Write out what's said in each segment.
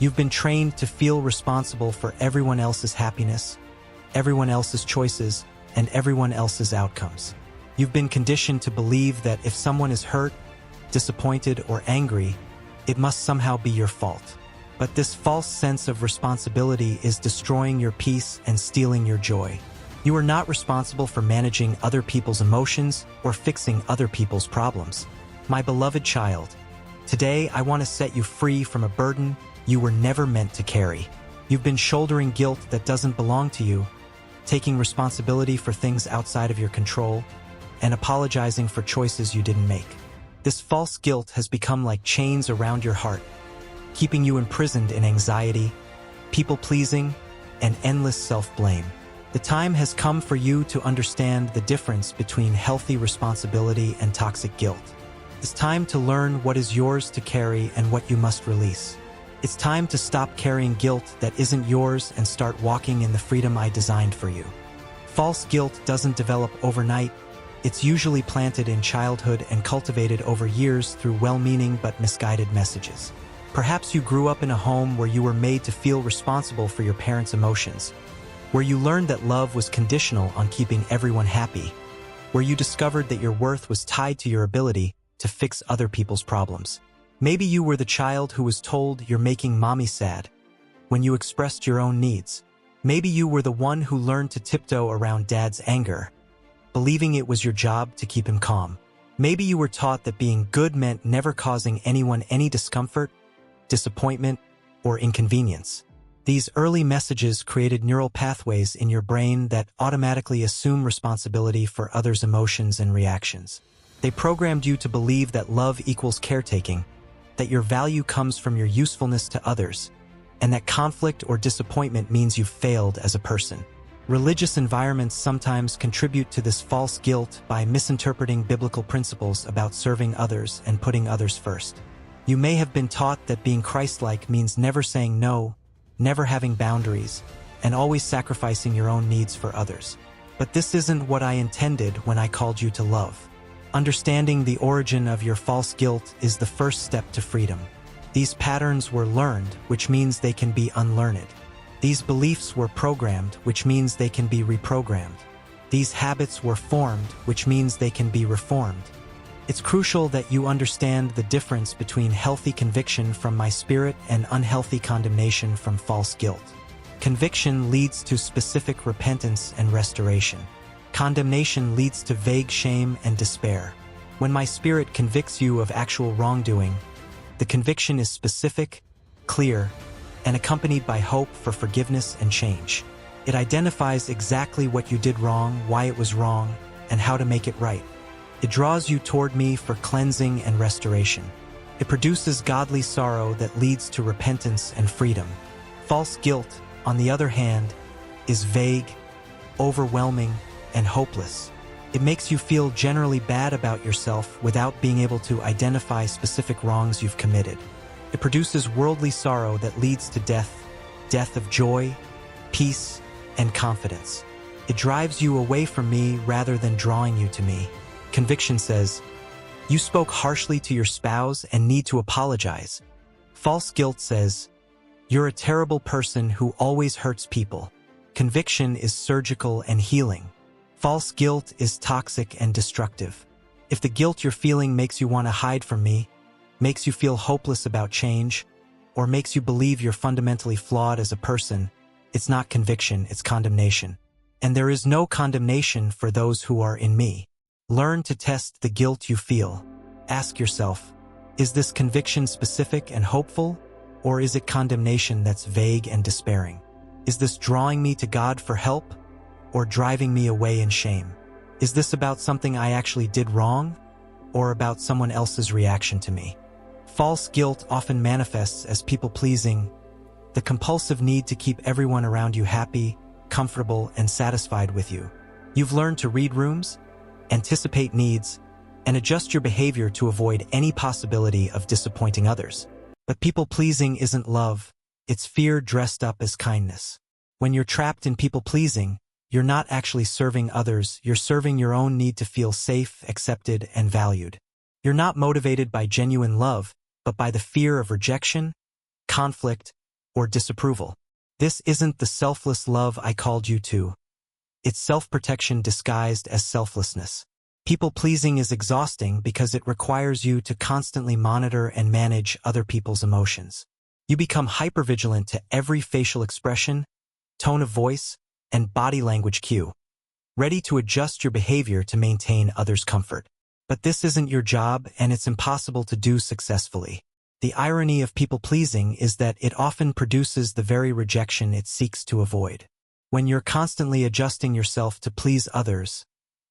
You've been trained to feel responsible for everyone else's happiness, everyone else's choices, and everyone else's outcomes. You've been conditioned to believe that if someone is hurt, disappointed, or angry, it must somehow be your fault. But this false sense of responsibility is destroying your peace and stealing your joy. You are not responsible for managing other people's emotions or fixing other people's problems. My beloved child, today I want to set you free from a burden you were never meant to carry. You've been shouldering guilt that doesn't belong to you, taking responsibility for things outside of your control, and apologizing for choices you didn't make. This false guilt has become like chains around your heart, keeping you imprisoned in anxiety, people-pleasing, and endless self-blame. The time has come for you to understand the difference between healthy responsibility and toxic guilt. It's time to learn what is yours to carry and what you must release. It's time to stop carrying guilt that isn't yours and start walking in the freedom I designed for you. False guilt doesn't develop overnight. It's usually planted in childhood and cultivated over years through well-meaning but misguided messages. Perhaps you grew up in a home where you were made to feel responsible for your parents' emotions, where you learned that love was conditional on keeping everyone happy, where you discovered that your worth was tied to your ability to fix other people's problems. Maybe you were the child who was told you're making mommy sad when you expressed your own needs. Maybe you were the one who learned to tiptoe around dad's anger, believing it was your job to keep him calm. Maybe you were taught that being good meant never causing anyone any discomfort, disappointment, or inconvenience. These early messages created neural pathways in your brain that automatically assume responsibility for others' emotions and reactions. They programmed you to believe that love equals caretaking, that your value comes from your usefulness to others, and that conflict or disappointment means you've failed as a person. Religious environments sometimes contribute to this false guilt by misinterpreting biblical principles about serving others and putting others first. You may have been taught that being Christ-like means never saying no, never having boundaries, and always sacrificing your own needs for others. But this isn't what I intended when I called you to love. Understanding the origin of your false guilt is the first step to freedom. These patterns were learned, which means they can be unlearned. These beliefs were programmed, which means they can be reprogrammed. These habits were formed, which means they can be reformed. It's crucial that you understand the difference between healthy conviction from my spirit and unhealthy condemnation from false guilt. Conviction leads to specific repentance and restoration. Condemnation leads to vague shame and despair. When my spirit convicts you of actual wrongdoing, the conviction is specific, clear, and accompanied by hope for forgiveness and change. It identifies exactly what you did wrong, why it was wrong, and how to make it right. It draws you toward me for cleansing and restoration. It produces godly sorrow that leads to repentance and freedom. False guilt, on the other hand, is vague, overwhelming, and hopeless. It makes you feel generally bad about yourself without being able to identify specific wrongs you've committed. It produces worldly sorrow that leads to death of joy, peace, and confidence. It drives you away from me rather than drawing you to me. Conviction says, you spoke harshly to your spouse and need to apologize. False guilt says, you're a terrible person who always hurts people. Conviction is surgical and healing. False guilt is toxic and destructive. If the guilt you're feeling makes you want to hide from me, makes you feel hopeless about change, or makes you believe you're fundamentally flawed as a person, it's not conviction, it's condemnation. And there is no condemnation for those who are in me. Learn to test the guilt you feel. Ask yourself, is this conviction specific and hopeful, or is it condemnation that's vague and despairing? Is this drawing me to God for help, or driving me away in shame? Is this about something I actually did wrong, or about someone else's reaction to me? False guilt often manifests as people-pleasing, the compulsive need to keep everyone around you happy, comfortable, and satisfied with you. You've learned to read rooms, anticipate needs, and adjust your behavior to avoid any possibility of disappointing others. But people-pleasing isn't love, it's fear dressed up as kindness. When you're trapped in people-pleasing, you're not actually serving others, you're serving your own need to feel safe, accepted, and valued. You're not motivated by genuine love, but by the fear of rejection, conflict, or disapproval. This isn't the selfless love I called you to. It's self-protection disguised as selflessness. People-pleasing is exhausting because it requires you to constantly monitor and manage other people's emotions. You become hypervigilant to every facial expression, tone of voice, and body language cue, ready to adjust your behavior to maintain others' comfort. But this isn't your job, and it's impossible to do successfully. The irony of people-pleasing is that it often produces the very rejection it seeks to avoid. When you're constantly adjusting yourself to please others,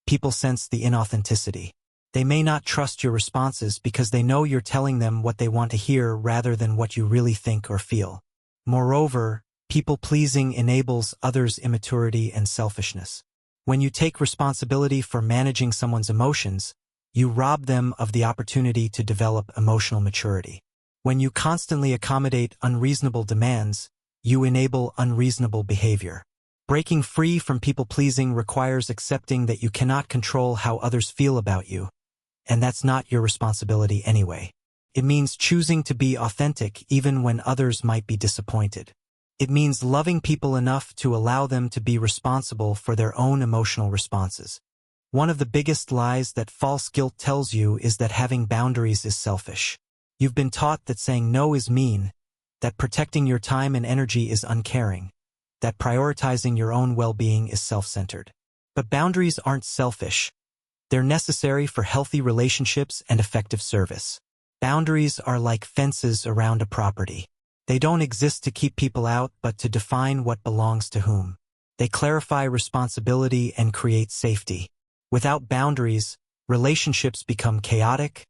people sense the inauthenticity. They may not trust your responses because they know you're telling them what they want to hear rather than what you really think or feel. Moreover, people-pleasing enables others' immaturity and selfishness. When you take responsibility for managing someone's emotions, you rob them of the opportunity to develop emotional maturity. When you constantly accommodate unreasonable demands, you enable unreasonable behavior. Breaking free from people-pleasing requires accepting that you cannot control how others feel about you, and that's not your responsibility anyway. It means choosing to be authentic even when others might be disappointed. It means loving people enough to allow them to be responsible for their own emotional responses. One of the biggest lies that false guilt tells you is that having boundaries is selfish. You've been taught that saying no is mean, that protecting your time and energy is uncaring, that prioritizing your own well-being is self-centered. But boundaries aren't selfish. They're necessary for healthy relationships and effective service. Boundaries are like fences around a property. They don't exist to keep people out, but to define what belongs to whom. They clarify responsibility and create safety. Without boundaries, relationships become chaotic,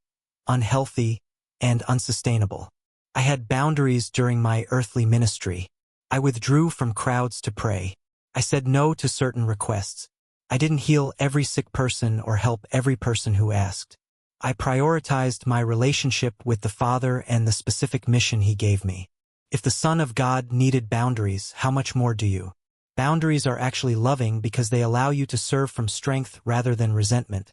unhealthy, and unsustainable. I had boundaries during my earthly ministry. I withdrew from crowds to pray. I said no to certain requests. I didn't heal every sick person or help every person who asked. I prioritized my relationship with the Father and the specific mission He gave me. If the Son of God needed boundaries, how much more do you? Boundaries are actually loving because they allow you to serve from strength rather than resentment,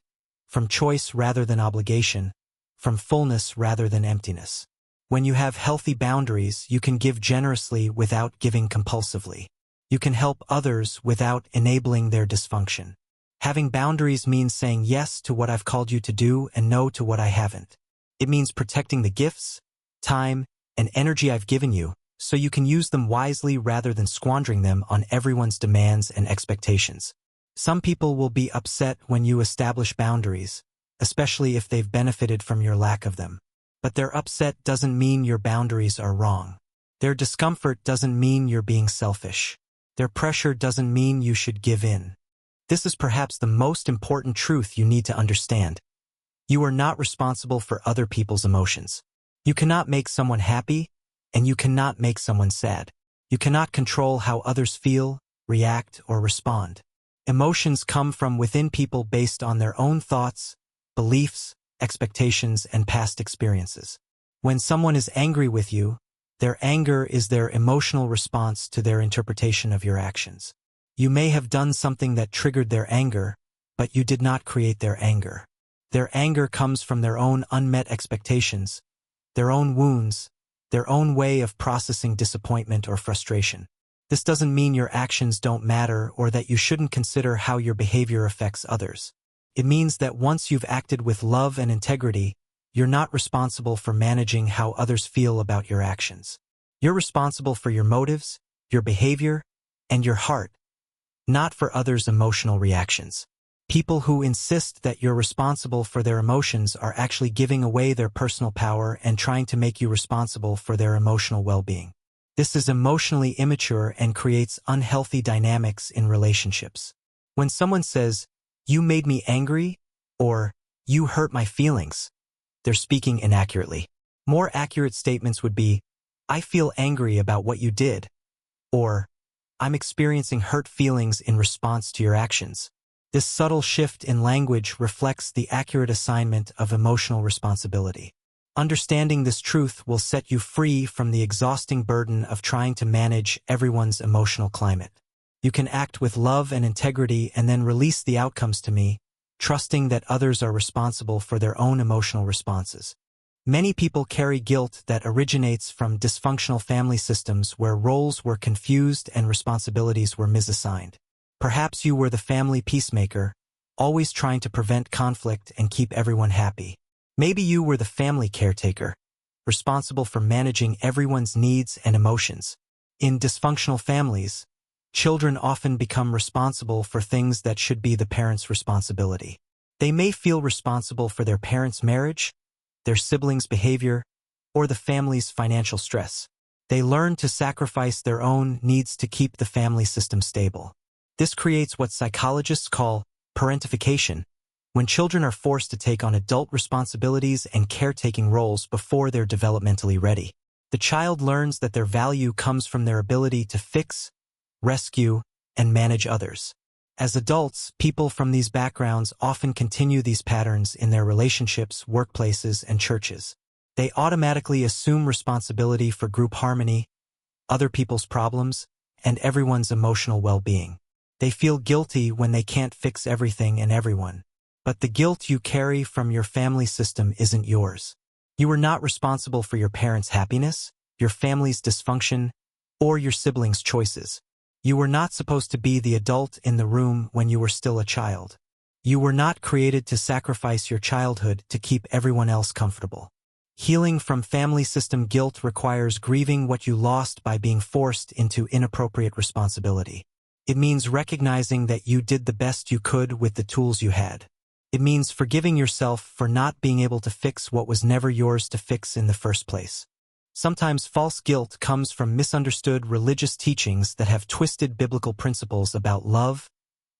from choice rather than obligation, from fullness rather than emptiness. When you have healthy boundaries, you can give generously without giving compulsively. You can help others without enabling their dysfunction. Having boundaries means saying yes to what I've called you to do and no to what I haven't. It means protecting the gifts, time, and energy I've given you, so you can use them wisely rather than squandering them on everyone's demands and expectations. Some people will be upset when you establish boundaries, especially if they've benefited from your lack of them. But their upset doesn't mean your boundaries are wrong. Their discomfort doesn't mean you're being selfish. Their pressure doesn't mean you should give in. This is perhaps the most important truth you need to understand. You are not responsible for other people's emotions. You cannot make someone happy, and you cannot make someone sad. You cannot control how others feel, react, or respond. Emotions come from within people based on their own thoughts, beliefs, expectations, and past experiences. When someone is angry with you, their anger is their emotional response to their interpretation of your actions. You may have done something that triggered their anger, but you did not create their anger. Their anger comes from their own unmet expectations, their own wounds, their own way of processing disappointment or frustration. This doesn't mean your actions don't matter or that you shouldn't consider how your behavior affects others. It means that once you've acted with love and integrity, you're not responsible for managing how others feel about your actions. You're responsible for your motives, your behavior, and your heart, not for others' emotional reactions. People who insist that you're responsible for their emotions are actually giving away their personal power and trying to make you responsible for their emotional well-being. This is emotionally immature and creates unhealthy dynamics in relationships. When someone says, "You made me angry," or "You hurt my feelings," they're speaking inaccurately. More accurate statements would be, "I feel angry about what you did," or "I'm experiencing hurt feelings in response to your actions." This subtle shift in language reflects the accurate assignment of emotional responsibility. Understanding this truth will set you free from the exhausting burden of trying to manage everyone's emotional climate. You can act with love and integrity and then release the outcomes to me, trusting that others are responsible for their own emotional responses. Many people carry guilt that originates from dysfunctional family systems where roles were confused and responsibilities were misassigned. Perhaps you were the family peacemaker, always trying to prevent conflict and keep everyone happy. Maybe you were the family caretaker, responsible for managing everyone's needs and emotions. In dysfunctional families, children often become responsible for things that should be the parents' responsibility. They may feel responsible for their parents' marriage, their siblings' behavior, or the family's financial stress. They learn to sacrifice their own needs to keep the family system stable. This creates what psychologists call parentification, when children are forced to take on adult responsibilities and caretaking roles before they're developmentally ready. The child learns that their value comes from their ability to fix, rescue, and manage others. As adults, people from these backgrounds often continue these patterns in their relationships, workplaces, and churches. They automatically assume responsibility for group harmony, other people's problems, and everyone's emotional well-being. They feel guilty when they can't fix everything and everyone. But the guilt you carry from your family system isn't yours. You are not responsible for your parents' happiness, your family's dysfunction, or your siblings' choices. You were not supposed to be the adult in the room when you were still a child. You were not created to sacrifice your childhood to keep everyone else comfortable. Healing from family system guilt requires grieving what you lost by being forced into inappropriate responsibility. It means recognizing that you did the best you could with the tools you had. It means forgiving yourself for not being able to fix what was never yours to fix in the first place. Sometimes false guilt comes from misunderstood religious teachings that have twisted biblical principles about love,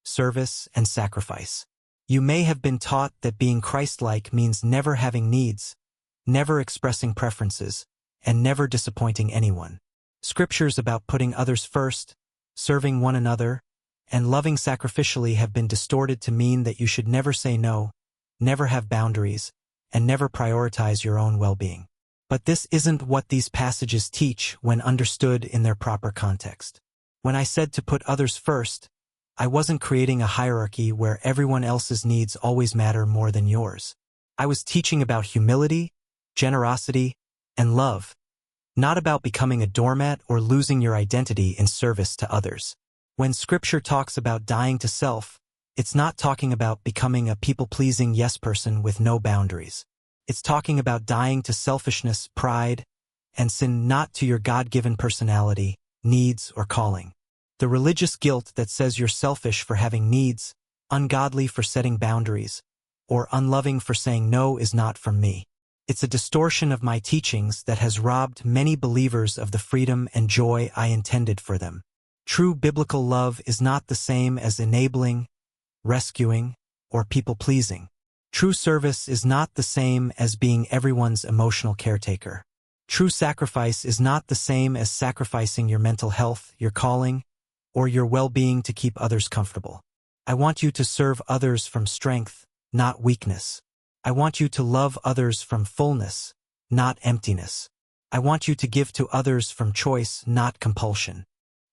service, and sacrifice. You may have been taught that being Christ-like means never having needs, never expressing preferences, and never disappointing anyone. Scriptures about putting others first, serving one another, and loving sacrificially have been distorted to mean that you should never say no, never have boundaries, and never prioritize your own well-being. But this isn't what these passages teach when understood in their proper context. When I said to put others first, I wasn't creating a hierarchy where everyone else's needs always matter more than yours. I was teaching about humility, generosity, and love, not about becoming a doormat or losing your identity in service to others. When Scripture talks about dying to self, it's not talking about becoming a people-pleasing yes person with no boundaries. It's talking about dying to selfishness, pride, and sin, not to your God-given personality, needs, or calling. The religious guilt that says you're selfish for having needs, ungodly for setting boundaries, or unloving for saying no is not from me. It's a distortion of my teachings that has robbed many believers of the freedom and joy I intended for them. True biblical love is not the same as enabling, rescuing, or people-pleasing. True service is not the same as being everyone's emotional caretaker. True sacrifice is not the same as sacrificing your mental health, your calling, or your well-being to keep others comfortable. I want you to serve others from strength, not weakness. I want you to love others from fullness, not emptiness. I want you to give to others from choice, not compulsion.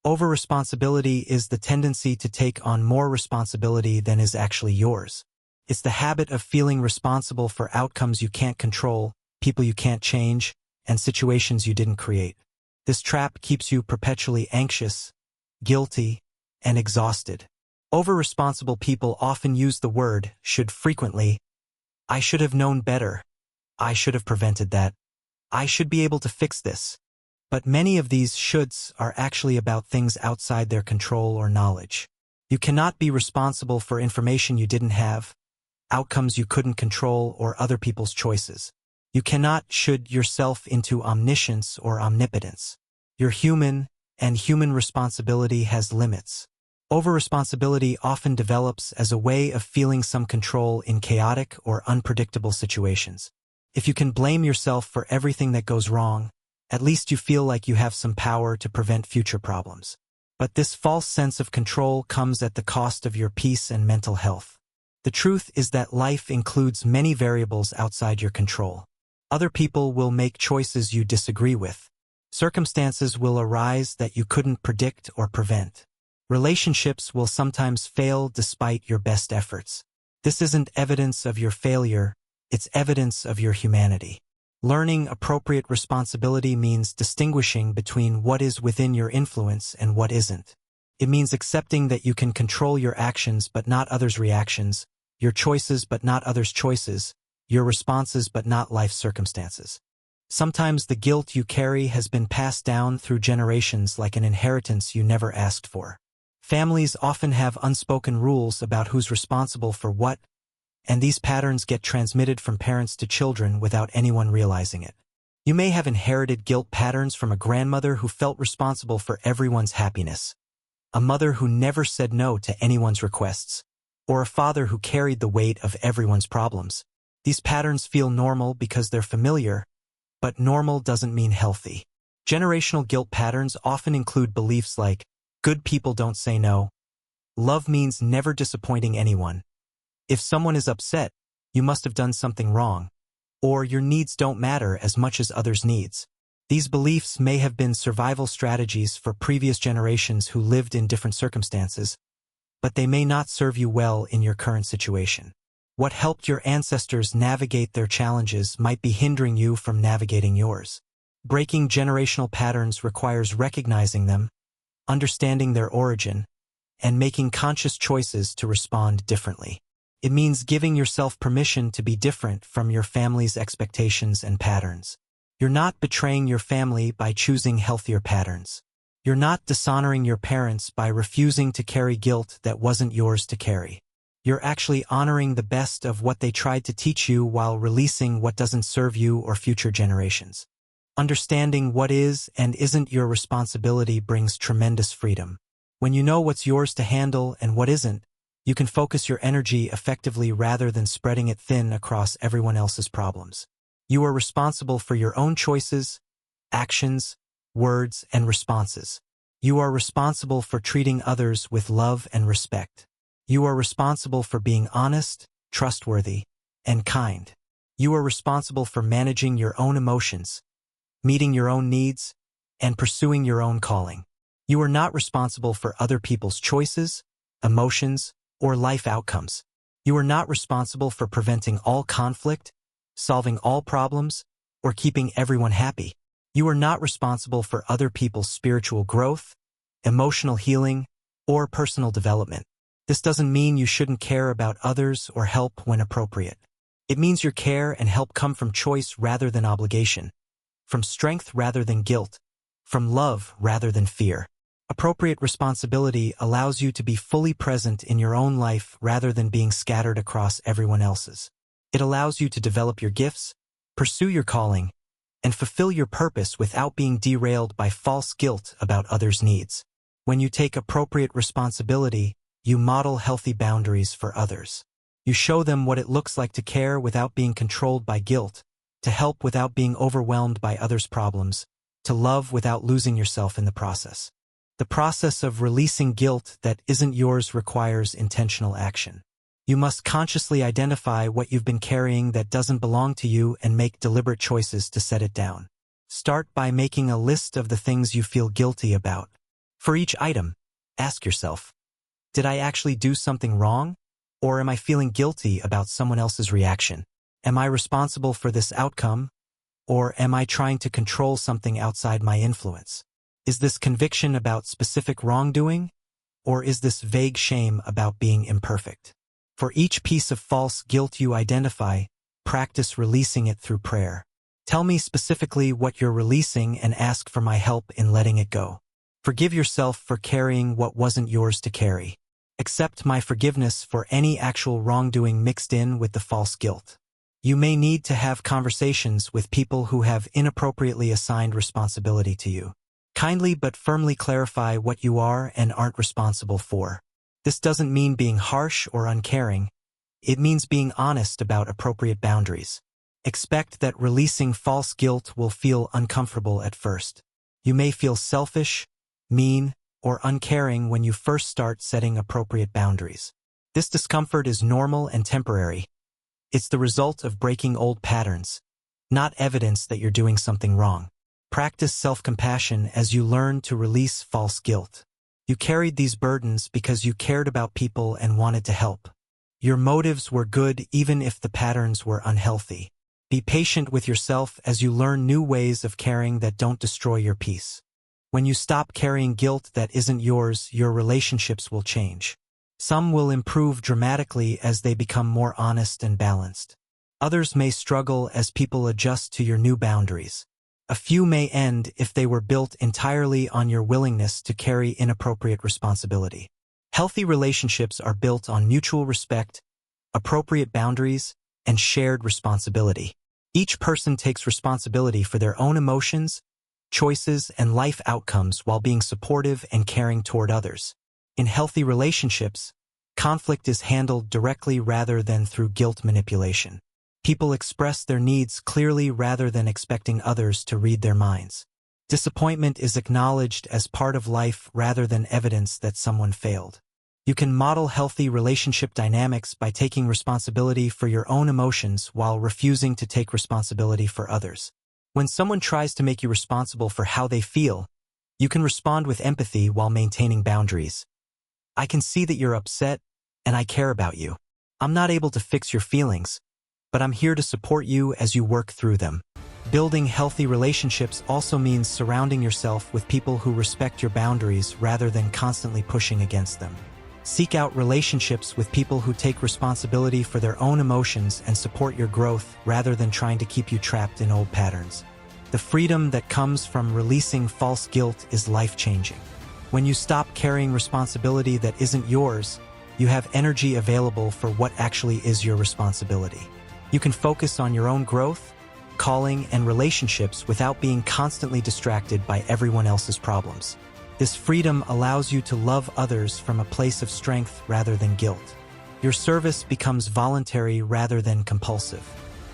Over-responsibility is the tendency to take on more responsibility than is actually yours. It's the habit of feeling responsible for outcomes you can't control, people you can't change, and situations you didn't create. This trap keeps you perpetually anxious, guilty, and exhausted. Over-responsible people often use the word should frequently. I should have known better. I should have prevented that. I should be able to fix this. But many of these shoulds are actually about things outside their control or knowledge. You cannot be responsible for information you didn't have, outcomes you couldn't control, or other people's choices. You cannot should yourself into omniscience or omnipotence. You're human, and human responsibility has limits. Over-responsibility often develops as a way of feeling some control in chaotic or unpredictable situations. If you can blame yourself for everything that goes wrong, at least you feel like you have some power to prevent future problems. But this false sense of control comes at the cost of your peace and mental health. The truth is that life includes many variables outside your control. Other people will make choices you disagree with. Circumstances will arise that you couldn't predict or prevent. Relationships will sometimes fail despite your best efforts. This isn't evidence of your failure, it's evidence of your humanity. Learning appropriate responsibility means distinguishing between what is within your influence and what isn't. It means accepting that you can control your actions but not others' reactions, your choices but not others' choices, your responses but not life's circumstances. Sometimes the guilt you carry has been passed down through generations like an inheritance you never asked for. Families often have unspoken rules about who's responsible for what, and these patterns get transmitted from parents to children without anyone realizing it. You may have inherited guilt patterns from a grandmother who felt responsible for everyone's happiness, a mother who never said no to anyone's requests, or a father who carried the weight of everyone's problems. These patterns feel normal because they're familiar, but normal doesn't mean healthy. Generational guilt patterns often include beliefs like, good people don't say no, love means never disappointing anyone, if someone is upset, you must have done something wrong, or your needs don't matter as much as others' needs. These beliefs may have been survival strategies for previous generations who lived in different circumstances, but they may not serve you well in your current situation. What helped your ancestors navigate their challenges might be hindering you from navigating yours. Breaking generational patterns requires recognizing them, understanding their origin, and making conscious choices to respond differently. It means giving yourself permission to be different from your family's expectations and patterns. You're not betraying your family by choosing healthier patterns. You're not dishonoring your parents by refusing to carry guilt that wasn't yours to carry. You're actually honoring the best of what they tried to teach you while releasing what doesn't serve you or future generations. Understanding what is and isn't your responsibility brings tremendous freedom. When you know what's yours to handle and what isn't, you can focus your energy effectively rather than spreading it thin across everyone else's problems. You are responsible for your own choices, actions, words, and responses. You are responsible for treating others with love and respect. You are responsible for being honest, trustworthy, and kind. You are responsible for managing your own emotions, meeting your own needs, and pursuing your own calling. You are not responsible for other people's choices, emotions, or life outcomes. You are not responsible for preventing all conflict, solving all problems, or keeping everyone happy. You are not responsible for other people's spiritual growth, emotional healing, or personal development. This doesn't mean you shouldn't care about others or help when appropriate. It means your care and help come from choice rather than obligation, from strength rather than guilt, from love rather than fear. Appropriate responsibility allows you to be fully present in your own life rather than being scattered across everyone else's. It allows you to develop your gifts, pursue your calling, and fulfill your purpose without being derailed by false guilt about others' needs. When you take appropriate responsibility, you model healthy boundaries for others. You show them what it looks like to care without being controlled by guilt, to help without being overwhelmed by others' problems, to love without losing yourself in the process. The process of releasing guilt that isn't yours requires intentional action. You must consciously identify what you've been carrying that doesn't belong to you and make deliberate choices to set it down. Start by making a list of the things you feel guilty about. For each item, ask yourself, did I actually do something wrong? Or am I feeling guilty about someone else's reaction? Am I responsible for this outcome? Or am I trying to control something outside my influence? Is this conviction about specific wrongdoing? Or is this vague shame about being imperfect? For each piece of false guilt you identify, practice releasing it through prayer. Tell me specifically what you're releasing and ask for my help in letting it go. Forgive yourself for carrying what wasn't yours to carry. Accept my forgiveness for any actual wrongdoing mixed in with the false guilt. You may need to have conversations with people who have inappropriately assigned responsibility to you. Kindly but firmly clarify what you are and aren't responsible for. This doesn't mean being harsh or uncaring. It means being honest about appropriate boundaries. Expect that releasing false guilt will feel uncomfortable at first. You may feel selfish, mean, or uncaring when you first start setting appropriate boundaries. This discomfort is normal and temporary. It's the result of breaking old patterns, not evidence that you're doing something wrong. Practice self-compassion as you learn to release false guilt. You carried these burdens because you cared about people and wanted to help. Your motives were good even if the patterns were unhealthy. Be patient with yourself as you learn new ways of caring that don't destroy your peace. When you stop carrying guilt that isn't yours, your relationships will change. Some will improve dramatically as they become more honest and balanced. Others may struggle as people adjust to your new boundaries. A few may end if they were built entirely on your willingness to carry inappropriate responsibility. Healthy relationships are built on mutual respect, appropriate boundaries, and shared responsibility. Each person takes responsibility for their own emotions, choices, and life outcomes while being supportive and caring toward others. In healthy relationships, conflict is handled directly rather than through guilt manipulation. People express their needs clearly rather than expecting others to read their minds. Disappointment is acknowledged as part of life rather than evidence that someone failed. You can model healthy relationship dynamics by taking responsibility for your own emotions while refusing to take responsibility for others. When someone tries to make you responsible for how they feel, you can respond with empathy while maintaining boundaries. I can see that you're upset, and I care about you. I'm not able to fix your feelings, but I'm here to support you as you work through them. Building healthy relationships also means surrounding yourself with people who respect your boundaries rather than constantly pushing against them. Seek out relationships with people who take responsibility for their own emotions and support your growth rather than trying to keep you trapped in old patterns. The freedom that comes from releasing false guilt is life-changing. When you stop carrying responsibility that isn't yours, you have energy available for what actually is your responsibility. You can focus on your own growth, calling, and relationships without being constantly distracted by everyone else's problems. This freedom allows you to love others from a place of strength rather than guilt. Your service becomes voluntary rather than compulsive.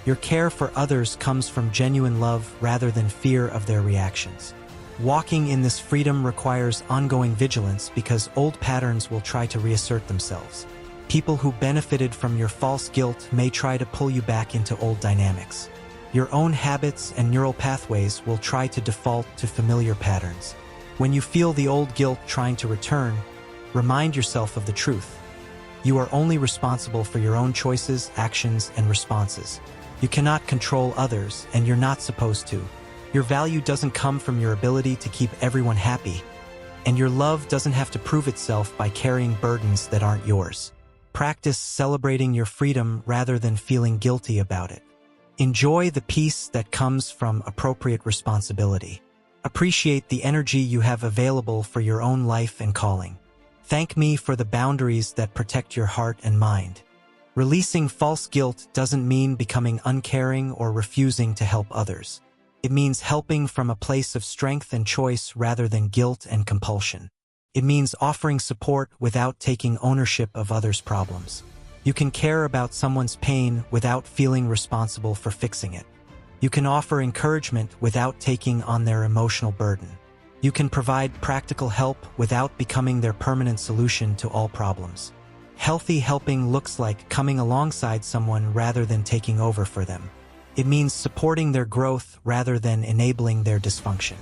Your care for others comes from genuine love rather than fear of their reactions. Walking in this freedom requires ongoing vigilance because old patterns will try to reassert themselves. People who benefited from your false guilt may try to pull you back into old dynamics. Your own habits and neural pathways will try to default to familiar patterns. When you feel the old guilt trying to return, remind yourself of the truth. You are only responsible for your own choices, actions, and responses. You cannot control others, and you're not supposed to. Your value doesn't come from your ability to keep everyone happy, and your love doesn't have to prove itself by carrying burdens that aren't yours. Practice celebrating your freedom rather than feeling guilty about it. Enjoy the peace that comes from appropriate responsibility. Appreciate the energy you have available for your own life and calling. Thank me for the boundaries that protect your heart and mind. Releasing false guilt doesn't mean becoming uncaring or refusing to help others. It means helping from a place of strength and choice rather than guilt and compulsion. It means offering support without taking ownership of others' problems. You can care about someone's pain without feeling responsible for fixing it. You can offer encouragement without taking on their emotional burden. You can provide practical help without becoming their permanent solution to all problems. Healthy helping looks like coming alongside someone rather than taking over for them. It means supporting their growth rather than enabling their dysfunction.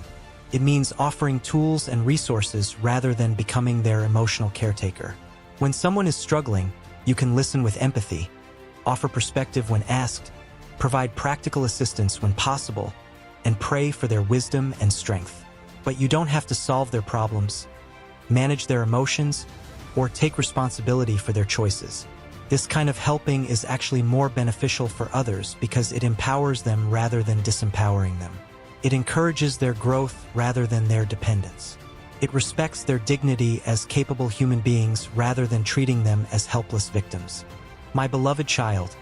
It means offering tools and resources rather than becoming their emotional caretaker. When someone is struggling, you can listen with empathy, offer perspective when asked, provide practical assistance when possible, and pray for their wisdom and strength. But you don't have to solve their problems, manage their emotions, or take responsibility for their choices. This kind of helping is actually more beneficial for others because it empowers them rather than disempowering them. It encourages their growth rather than their dependence. It respects their dignity as capable human beings rather than treating them as helpless victims. My beloved child,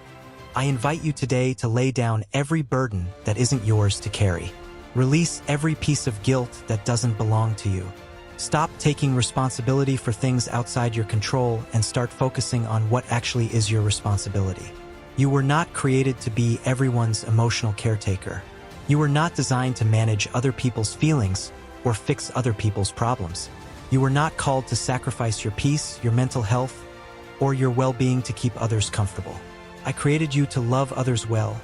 I invite you today to lay down every burden that isn't yours to carry. Release every piece of guilt that doesn't belong to you. Stop taking responsibility for things outside your control and start focusing on what actually is your responsibility. You were not created to be everyone's emotional caretaker. You were not designed to manage other people's feelings or fix other people's problems. You were not called to sacrifice your peace, your mental health, or your well-being to keep others comfortable. I created you to love others well,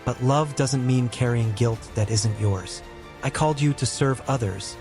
but love doesn't mean carrying guilt that isn't yours. I called you to serve others,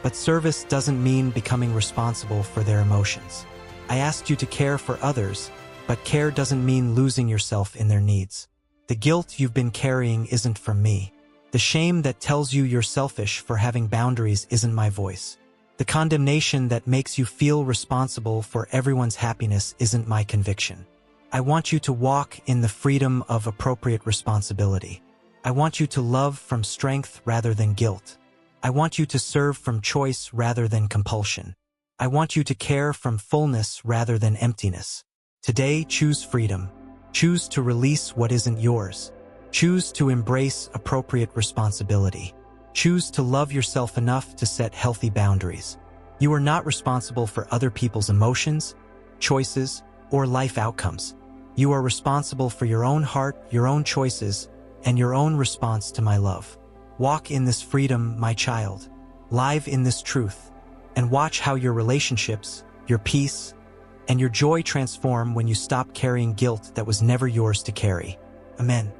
but service doesn't mean becoming responsible for their emotions. I asked you to care for others, but care doesn't mean losing yourself in their needs. The guilt you've been carrying isn't from me. The shame that tells you you're selfish for having boundaries isn't my voice. The condemnation that makes you feel responsible for everyone's happiness isn't my conviction. I want you to walk in the freedom of appropriate responsibility. I want you to love from strength rather than guilt. I want you to serve from choice rather than compulsion. I want you to care from fullness rather than emptiness. Today, choose freedom. Choose to release what isn't yours. Choose to embrace appropriate responsibility. Choose to love yourself enough to set healthy boundaries. You are not responsible for other people's emotions, choices, or life outcomes. You are responsible for your own heart, your own choices, and your own response to my love. Walk in this freedom, my child. Live in this truth, and watch how your relationships, your peace, and your joy transform when you stop carrying guilt that was never yours to carry. Amen.